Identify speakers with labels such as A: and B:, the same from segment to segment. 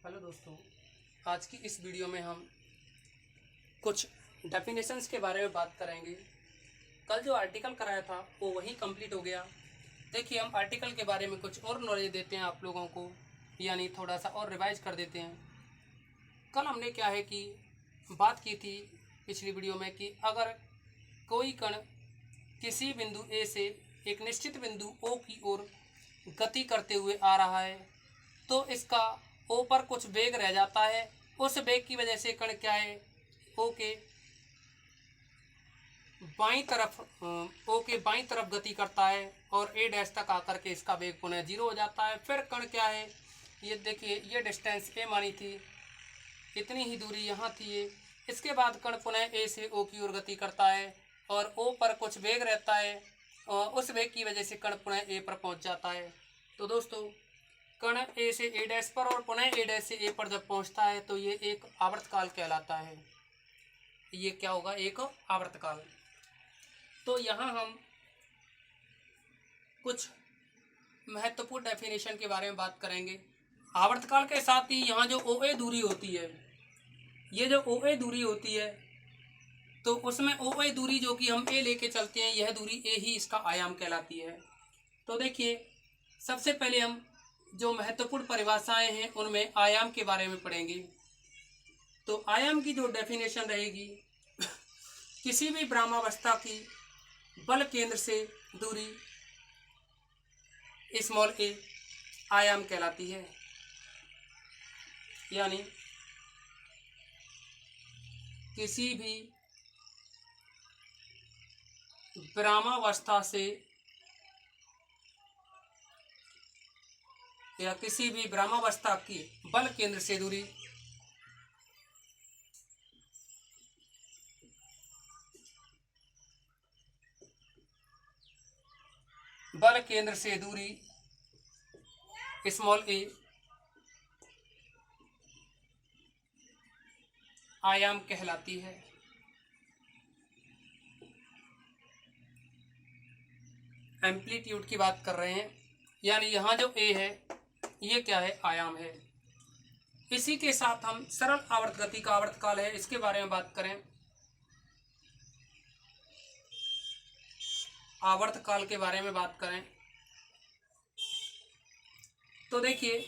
A: Hello दोस्तों, आज की इस वीडियो में हम कुछ डेफिनेशंस के बारे में बात करेंगे। कल जो आर्टिकल कराया था वो वही कंप्लीट हो गया। देखिए, हम आर्टिकल के बारे में कुछ और नॉलेज देते हैं आप लोगों को, यानी थोड़ा सा और रिवाइज कर देते हैं। कल हमने क्या है कि बात की थी पिछली वीडियो में कि अगर कोई कण किसी बिंदु ए से एक निश्चित बिंदु ओ की ओर गति करते हुए आ रहा है तो इसका ओ पर कुछ वेग रह जाता है। उस वेग की वजह से कण क्या है, ओ के बाईं तरफ गति करता है और ए डैश तक आकर के इसका वेग पुनः जीरो हो जाता है। फिर कण क्या है, ये देखिए, ये डिस्टेंस ए मानी थी, इतनी ही दूरी यहाँ थी ये। इसके बाद कण पुनः ए से ओ की ओर गति करता है और ओ पर कुछ वेग रहता है और उस वेग की वजह से कण पुनः ए पर पहुँच जाता है। तो दोस्तों, कण ए से ए डैश पर और पुनः ए डैश से ए पर जब पहुंचता है तो ये एक आवर्तकाल कहलाता है। ये क्या होगा, एक आवर्तकाल। तो यहाँ हम कुछ महत्वपूर्ण डेफिनेशन के बारे में बात करेंगे। आवर्तकाल के साथ ही यहाँ जो ओ ए दूरी होती है, ये जो ओ ए दूरी होती है तो उसमें ओ ए दूरी जो कि हम ए लेके चलते हैं, यह दूरी ए ही इसका आयाम कहलाती है। तो देखिए, सबसे पहले हम जो महत्वपूर्ण परिभाषाएं हैं उनमें आयाम के बारे में पढ़ेंगे। तो आयाम की जो डेफिनेशन रहेगी, किसी भी भ्रामावस्था की बल केंद्र से दूरी स्मॉल ए आयाम कहलाती है। यानी किसी भी भ्रामावस्था से या किसी भी भ्रामावस्था की बल केंद्र से दूरी स्मॉल ए आयाम कहलाती है। एम्पलीट्यूड की बात कर रहे हैं, यानी यहाँ जो ए है ये क्या है, आयाम है। इसी के साथ हम सरल आवर्त गति का आवर्तकाल है, इसके बारे में बात करें। आवर्तकाल के बारे में बात करें तो देखिए,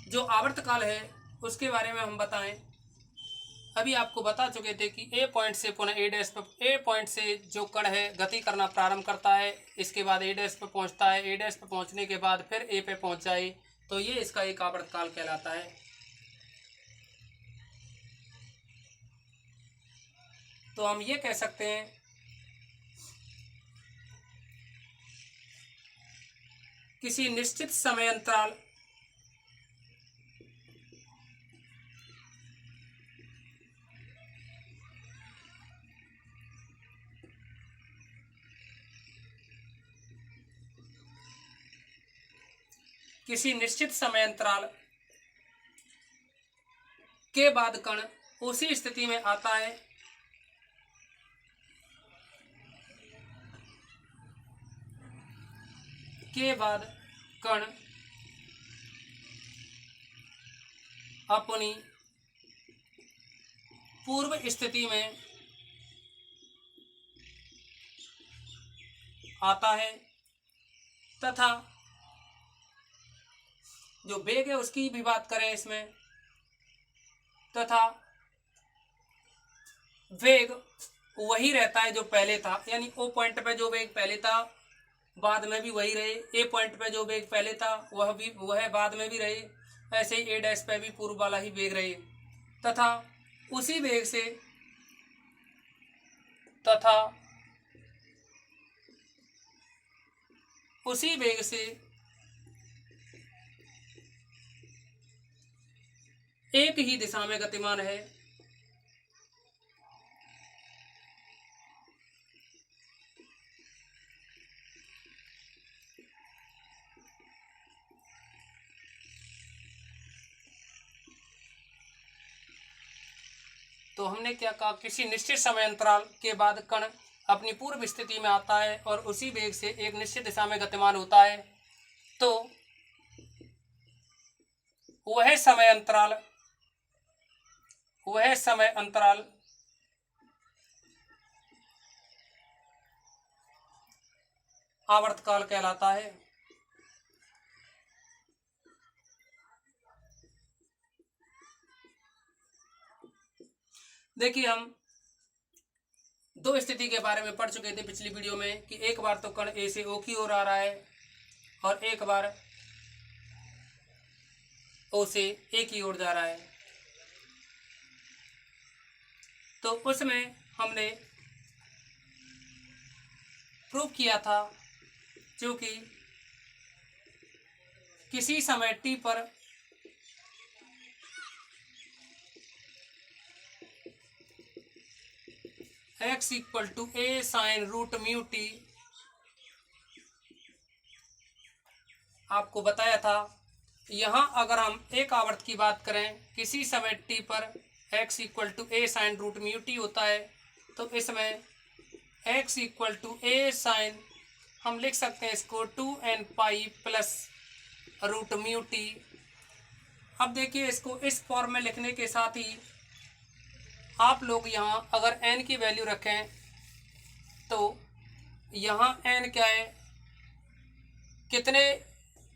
A: जो आवर्तकाल है उसके बारे में हम बताएं। अभी आपको बता चुके थे कि ए पॉइंट से पुनः ए डैश पर, ए पॉइंट से जो कण है गति करना प्रारंभ करता है, इसके बाद ए डैश पर पहुंचता है, ए डैश पर पहुंचने के बाद फिर ए पे पहुंच जाए, तो ये इसका एक आवर्तकाल कहलाता है। तो हम ये कह सकते हैं किसी निश्चित समय अंतराल के बाद कण उसी स्थिति में आता है के बाद कण अपनी पूर्व स्थिति में आता है तथा जो वेग है उसकी भी बात करें इसमें, तथा वेग वही रहता है जो पहले था। यानी ओ पॉइंट पे जो वेग पहले था बाद में भी वही रहे, ए पॉइंट पे जो वेग पहले था वह बाद में भी रहे, ऐसे ही ए डैश पे भी पूर्व वाला ही वेग रहे तथा उसी वेग से एक ही दिशा में गतिमान है। तो हमने क्या कहा, किसी निश्चित समय अंतराल के बाद कण अपनी पूर्व स्थिति में आता है और उसी वेग से एक निश्चित दिशा में गतिमान होता है। तो वह समय अंतराल आवर्तकाल कहलाता है। देखिए, हम दो स्थिति के बारे में पढ़ चुके थे पिछली वीडियो में कि एक बार तो कण ए से ओ की ओर आ रहा है और एक बार ओ से ए की ओर जा रहा है। तो उसमें हमने प्रूव किया था जो कि किसी समय टी पर x equal to a sine root mu t, आपको बताया था। यहाँ अगर हम एक आवर्त की बात करें, किसी समय टी पर x equal to a sine root mu t होता है, तो इसमें x equal to a sine हम लिख सकते हैं इसको 2n pi plus root mu t. अब देखिए, इसको इस फॉर्म में लिखने के साथ ही आप लोग यहाँ अगर n की वैल्यू रखें तो यहाँ n क्या है, कितने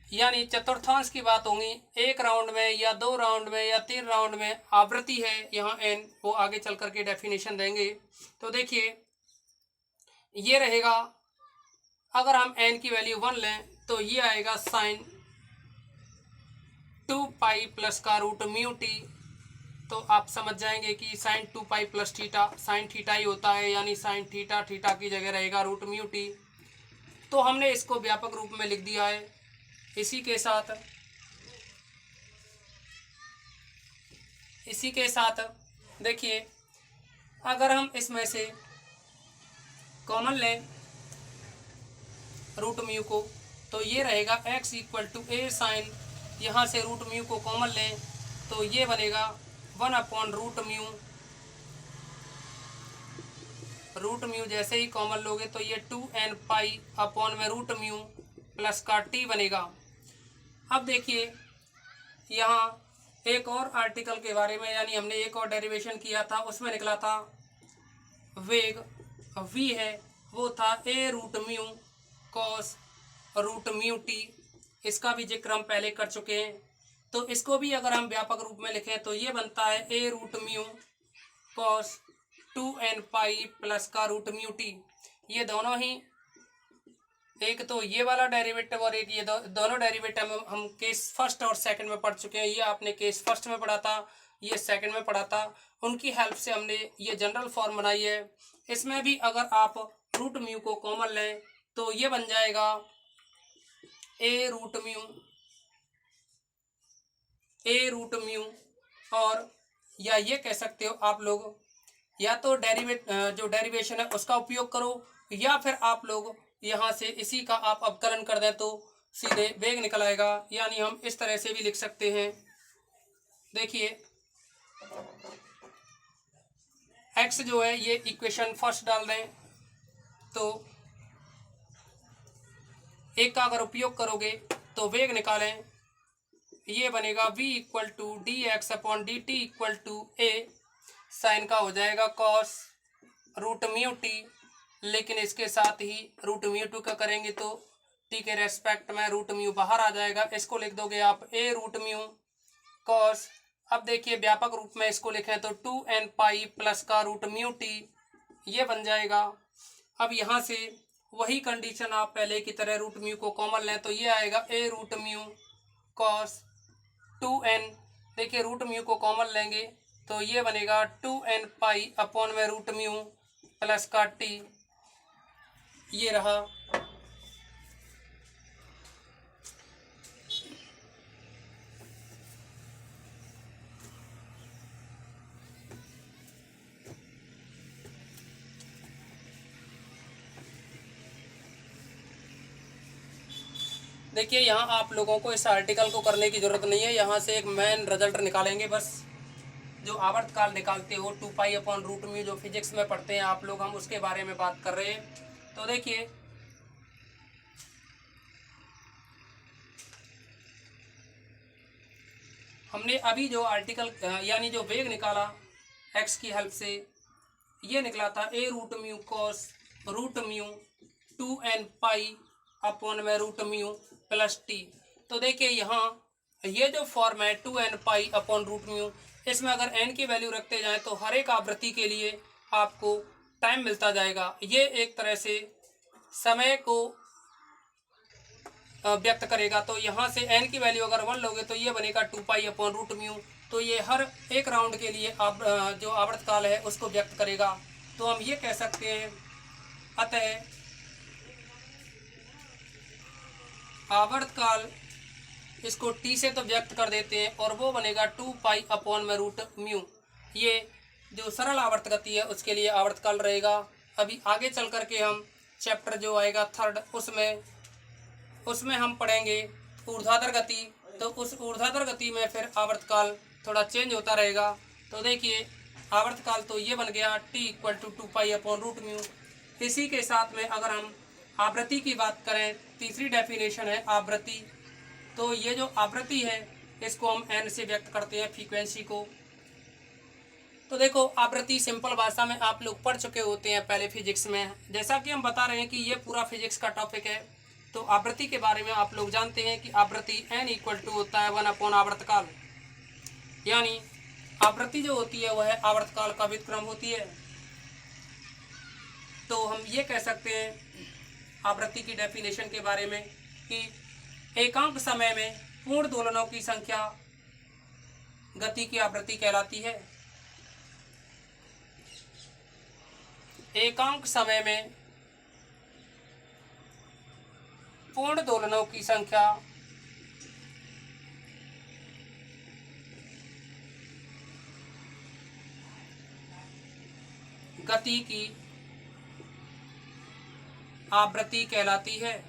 A: यानी चतुर्थांश की बात होगी, एक राउंड में या दो राउंड में या तीन राउंड में आवृत्ति है यहाँ n, वो आगे चल करके डेफिनेशन देंगे। तो देखिए ये रहेगा, अगर हम n की वैल्यू 1 लें तो ये आएगा साइन 2 पाई प्लस का रूट म्यू टी। तो आप समझ जाएंगे कि sine 2 pi plus theta sine theta ही होता है, यानी साइन थीटा, थीटा की जगह रहेगा रूट म्यू टी। तो हमने इसको व्यापक रूप में लिख दिया है। इसी के साथ देखिए, अगर हम इसमें से कॉमन लें रूट म्यू को, तो ये रहेगा x equal to a sine, यहाँ से रूट म्यू को कॉमन लें तो ये बनेगा 1 upon root mu. Root mu जैसे ही कॉमन लोगे तो ये 2n पाई अपॉन में रूट म्यू प्लस का t बनेगा। अब देखिए, यहाँ एक और आर्टिकल के बारे में, यानी हमने एक और डेरिवेशन किया था, उसमें निकला था वेग v है, वो था a root mu cos root mu t. इसका भी जिक्र हम पहले कर चुके हैं। तो इसको भी अगर हम व्यापक रूप में लिखें तो ये बनता है a root mu cos 2n pi plus का रूट म्यू टी। ये दोनों ही, एक तो ये वाला डेरिवेटिव और एक ये दोनों डेरिवेटिव हम केस फर्स्ट और सेकंड में पढ़ चुके हैं। ये आपने केस फर्स्ट में पढ़ा था, ये सेकंड में पढ़ा था। उनकी हेल्प से हमने ये जनरल फॉर्म बनाई है। इसमें भी अगर आप रूट म्यू को कॉमन लें तो ये बन जाएगा ए रूट म्यू, और या ये कह सकते हो आप लोग, या तो जो डेरिवेशन है उसका उपयोग करो, या फिर आप लोग यहाँ से इसी का आप अवकलन कर दें तो सीधे वेग निकल आएगा। यानी हम इस तरह से भी लिख सकते हैं। देखिए, x जो है ये इक्वेशन फर्स्ट डाल दें तो एक का अगर उपयोग करोगे तो वेग निकालें, ये बनेगा v equal to d x upon d t equal to a, sine का हो जाएगा कॉस रूट म्यू टी, लेकिन इसके साथ ही रूट म्यू टू का करेंगे तो टी के रेस्पेक्ट में रूट म्यू बाहर आ जाएगा। इसको लिख दोगे आप ए रूट म्यू कॉस। अब देखिए, व्यापक रूप में इसको लिखें तो 2n पाई प्लस का रूट म्यू टी, ये बन जाएगा। अब यहाँ से वही कंडीशन आप पहले की तरह रूट म्यू को कॉमन लें तो ये आएगा ए रूट म्यू कॉस 2n। देखिए, रूट म्यू को कॉमन लेंगे तो ये बनेगा 2n पाई अपॉन में रूट म्यू प्लस का टी, ये रहा। देखिए, यहाँ आप लोगों को इस आर्टिकल को करने की ज़रूरत नहीं है। यहाँ से एक मेन रिजल्ट निकालेंगे बस, जो आवर्तकाल निकालते हो 2 पाई अपॉन रूट म्यू, जो फिजिक्स में पढ़ते हैं आप लोग, हम उसके बारे में बात कर रहे हैं। तो देखिए, हमने अभी जो आर्टिकल यानी जो वेग निकाला एक्स की हेल्प से, ये निकला था A root mu cos root mu 2n upon में रूट म्यू प्लस टी। तो देखिए यहाँ ये जो फॉर्म है 2n अपॉन रूट म्यू, इसमें अगर n की वैल्यू रखते जाएं तो हर एक आवृत्ति के लिए आपको टाइम मिलता जाएगा। ये एक तरह से समय को व्यक्त करेगा। तो यहाँ से n की वैल्यू अगर 1 लोगे तो ये बनेगा 2 अपॉन रूट म्यू। तो ये हर एक राउंड के लिए जो आवर्तकाल है उसको व्यक्त करेगा। तो हम ये कह सकते हैं अतः आवर्तकाल इसको t से तो व्यक्त कर देते हैं और वो बनेगा 2 अपॉन में रूट म्यू। ये जो सरल आवर्त गति है उसके लिए आवर्तकाल रहेगा। अभी आगे चल करके हम चैप्टर जो आएगा थर्ड उसमें हम पढ़ेंगे ऊर्ध्वाधर गति। तो उस ऊर्ध्वाधर गति में फिर आवर्तकाल थोड़ा चेंज होता रहेगा। तो देखिए आवर्तकाल तो ये बन गया t equal to 2 upon root mu. इसी के साथ में अगर हम आवृत्ति की बात करें, तीसरी डेफिनेशन है आवृत्ति। तो ये जो आवृत्ति है इसको हम n से व्यक्त करते हैं फ्रीक्वेंसी को। तो देखो आवृत्ति सिंपल भाषा में आप लोग पढ़ चुके होते हैं पहले फिजिक्स में। जैसा कि हम बता रहे हैं कि ये पूरा फिजिक्स का टॉपिक है, तो आवृत्ति के बारे में आप लोग जानते हैं कि आवृत्ति n इक्वल टू होता है 1 अपॉन आवर्तकाल। यानी आवृत्ति जो होती है वह आवर्तकाल का व्युत्क्रम होती है। तो हम ये कह सकते हैं आवृत्ति की डेफिनेशन के बारे में कि एकांक समय में पूर्ण दोलनों की संख्या गति की आवृत्ति कहलाती है। एकांक समय में पूर्ण दोलनों की संख्या गति की आवृत्ति कहलाती है।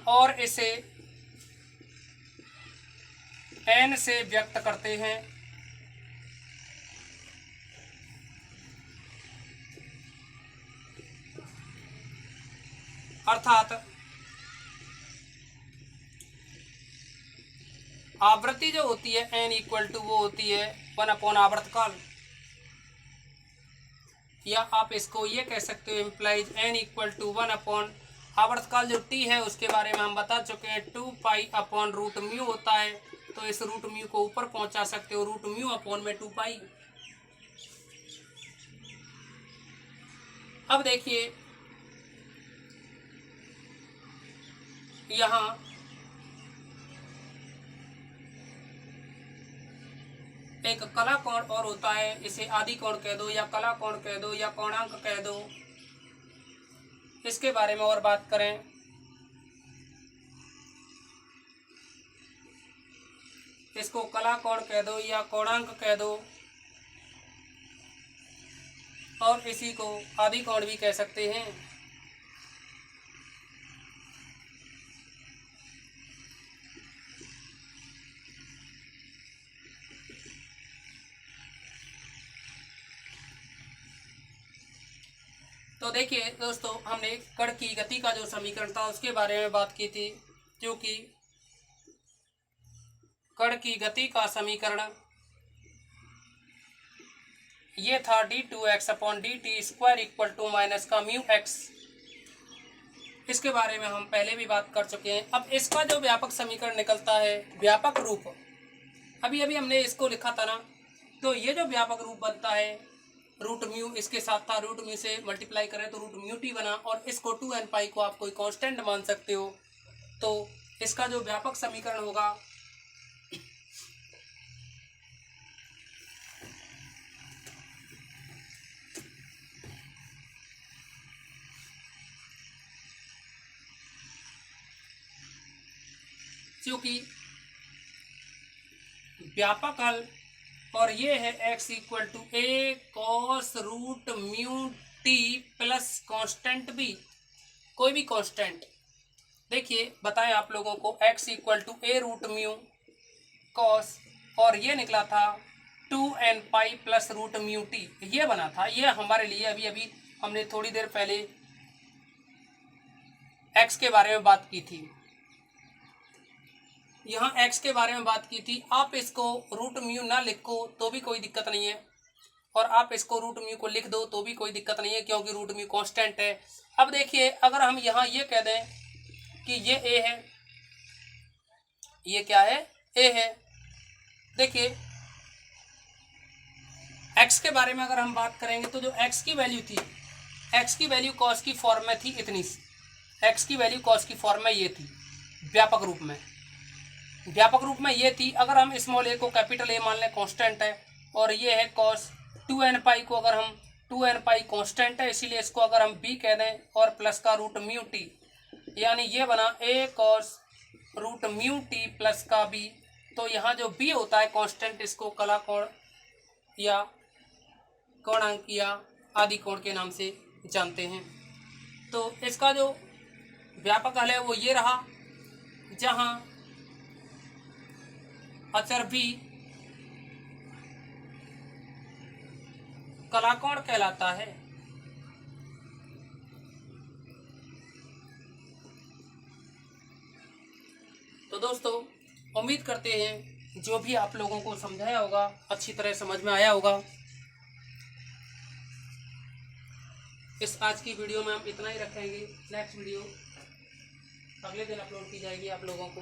A: और इसे n से व्यक्त करते हैं। अर्थात आवृत्ति जो होती है n इक्वल टू वो होती है 1 अपॉन आवर्तकाल, या आप इसको ये कह सकते हो implies n equal to 1 upon आवर्तकाल जो t है उसके बारे में हम बता चुके हैं 2 अपॉन रूट म्यू होता है। तो इस रूट म्यू को ऊपर पहुंचा सकते हो, रूट म्यू अपॉन में 2 अब देखिए यहाँ एक कला कोण और होता है, इसे आदि कोण कह दो या कला कोण कह दो या कोणांक कह दो। इसके बारे में और बात करें इसको कला कोण कह दो या कोणांक कह दो, और इसी को आदि कोण भी कह सकते हैं। तो देखिए दोस्तों, हमने कण की गति का जो समीकरण था उसके बारे में बात की थी, जो कि कण की गति का समीकरण ये था d2x upon dt² equal to minus का म्यू x। इसके बारे में हम पहले भी बात कर चुके हैं। अब इसका जो व्यापक समीकरण निकलता है, व्यापक रूप, अभी अभी हमने इसको लिखा था ना, तो ये जो व्यापक रूप बनता है रूट म्यू इसके साथ था, रूट म्यू से मल्टीप्लाई करें तो रूट म्यू टी बना, और इसको 2n को आप कोई कांस्टेंट मान सकते हो। तो इसका जो व्यापक समीकरण होगा क्योंकि व्यापक हल और ये है x equal to a cos root mu t plus constant b, कोई भी कांस्टेंट। देखिए बताएं आप लोगों को, x equal to a root mu cos, और ये निकला था 2n plus root mu t, ये बना था। ये हमारे लिए अभी अभी हमने थोड़ी देर पहले एक्स के बारे में बात की थी, यहाँ एक्स के बारे में बात की थी। आप इसको रूट म्यू ना लिखो तो भी कोई दिक्कत नहीं है, और आप इसको रूट म्यू को लिख दो तो भी कोई दिक्कत नहीं है, क्योंकि रूट म्यू कांस्टेंट है। अब देखिए, अगर हम यहाँ ये कह दें कि ये ए है, ये क्या है, ए है। देखिए एक्स के बारे में अगर हम बात करेंगे तो जो एक्स की वैल्यू थी, एक्स की वैल्यू कॉस की फॉर्म में थी इतनी, एक्स की वैल्यू कॉस की फॉर्म में ये थी, व्यापक रूप में, व्यापक रूप में ये थी। अगर हम स्मॉल ए को कैपिटल ए मान लें कांस्टेंट है, और ये है कॉस 2n पाई को अगर हम 2n पाई कांस्टेंट है, इसीलिए इसको अगर हम b कह दें और प्लस का रूट म्यू टी, यानी ये बना a cos root mu t plus का b। तो यहाँ जो b होता है कांस्टेंट, इसको कला कोण या कोणांक या आदि कोण के नाम से जानते हैं। तो इसका जो व्यापक हल है वो ये रहा, जहाँ अचर b कलाकोण कहलाता है। तो दोस्तों, उम्मीद करते हैं जो भी आप लोगों को समझाया होगा अच्छी तरह समझ में आया होगा। इस आज की वीडियो में हम इतना ही रखेंगे। नेक्स्ट वीडियो अगले दिन अपलोड की जाएगी आप लोगों को।